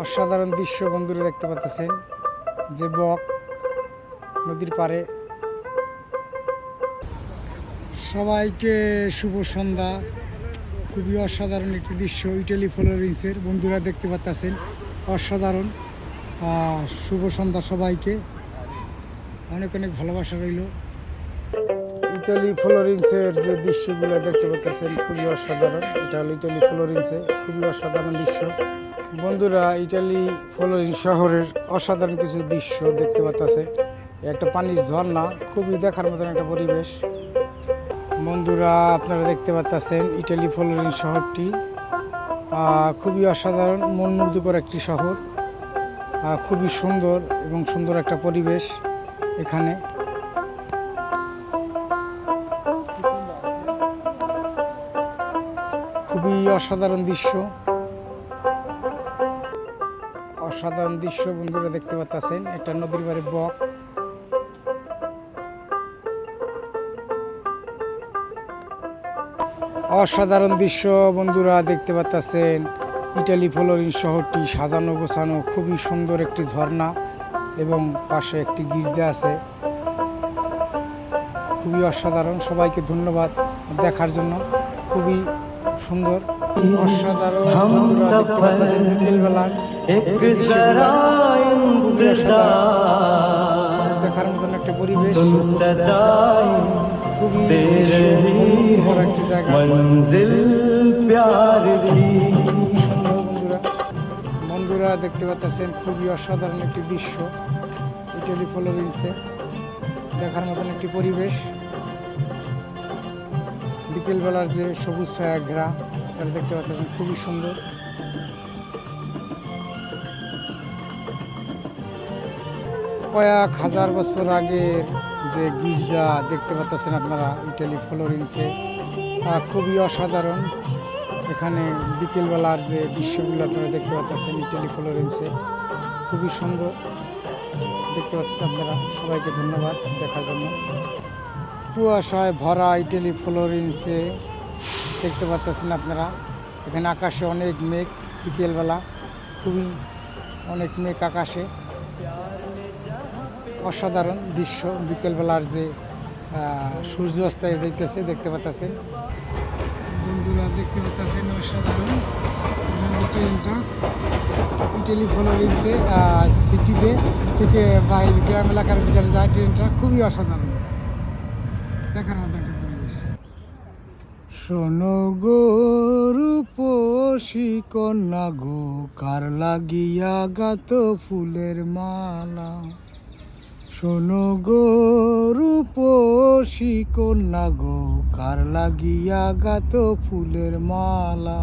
অসাধারণ দৃশ্য বন্ধুরা দেখতে পাচ্ছেন যে বক নদীর পাড়ে। সবাইকে শুভ সন্ধ্যা। খুবই অসাধারণ একটি দৃশ্য ইটালি ফ্লোরেন্সের বন্ধুরা দেখতে পাচ্ছেন। অসাধারণ শুভ সন্ধ্যা সবাইকে, অনেক অনেক ভালোবাসা রইল। ইটালি ফ্লোরেন্সের যে দৃশ্যগুলো দেখতে পাচ্ছেন খুবই অসাধারণ। এটা হলো ইটালি ফ্লোরেন্সে, খুবই অসাধারণ দৃশ্য বন্ধুরা। ইটালি ফ্লোরেন্স শহরের অসাধারণ কিছু দৃশ্য দেখতে পাচ্ছেন। একটা পানির ঝর্ণা, খুবই দেখার মতন একটা পরিবেশ বন্ধুরা। আপনারা দেখতে পাচ্ছেন ইটালি ফ্লোরেন্স শহরটি খুবই অসাধারণ, মনমুগ্ধকর একটি শহর। খুবই সুন্দর এবং সুন্দর একটা পরিবেশ এখানে। খুবই অসাধারণ দৃশ্য, অসাধারণ দৃশ্য বন্ধুরা দেখতে পাচ্ছেন। একটা নদীর পাড়ে বক। অসাধারণ দৃশ্য বন্ধুরা দেখতে পাচ্ছেন। ইটালি ফ্লোরেন্স শহরটি সাজানো গোছানো, খুবই সুন্দর একটি ঝর্ণা এবং পাশে একটি গির্জা আছে। খুবই অসাধারণ। সবাইকে ধন্যবাদ দেখার জন্য। খুবই সুন্দর অসাধারণ বন্ধুরা দেখতে পাচ্ছেন বিকেলবেলার দেখার মতন একটা পরিবেশ। খুবই সুন্দর একটি জায়গা বন্ধুরা দেখতে পাচ্ছেন। খুবই অসাধারণ একটি দৃশ্য ইটালি ফ্লোরেন্সে, দেখার মতন একটি পরিবেশ। বিকেলবেলার যে সবুজ ছায়া ঘেরা, এটা দেখতে পাচ্ছেন খুবই সুন্দর। কয়েক হাজার বছর আগের যে গির্জা দেখতে পাচ্ছেন আপনারা ইটালি ফ্লোরেন্সে, খুবই অসাধারণ। এখানে বিকেলবেলার যে দৃশ্যগুলো আপনারা দেখতে পাচ্ছেন ইটালি ফ্লোরেন্সে, খুবই সুন্দর দেখতে পাচ্ছেন আপনারা। সবাইকে ধন্যবাদ দেখার জন্য। কুয়াশায় ভরা ইটালি ফ্লোরেন্সে দেখতে পাচ্ছেন আপনারা। এখানে আকাশে অনেক মেঘ, বিকেলবেলা খুবই অনেক মেঘ আকাশে। অসাধারণ দৃশ্য বিকেলবেলার যে সূর্য অস্তায় যাইতেছে দেখতে পাচ্ছেন বন্ধুরা দেখতে পাচ্ছেন। অসাধারণ ট্রেনটা ইটালি ফ্লোরেন্সে সিটিতে থেকে বাইরে গ্রাম এলাকার ভিতরে যায় ট্রেনটা, খুবই অসাধারণ দেখার মতো একটা পরিবেশ। শোনো গো রূপসী কন্যা গো, কার লাগিয়া গাত ফুলের মালা। শোনো গো রূপসী কন্যা গো, কার লাগিয়া গাত ফুলের মালা।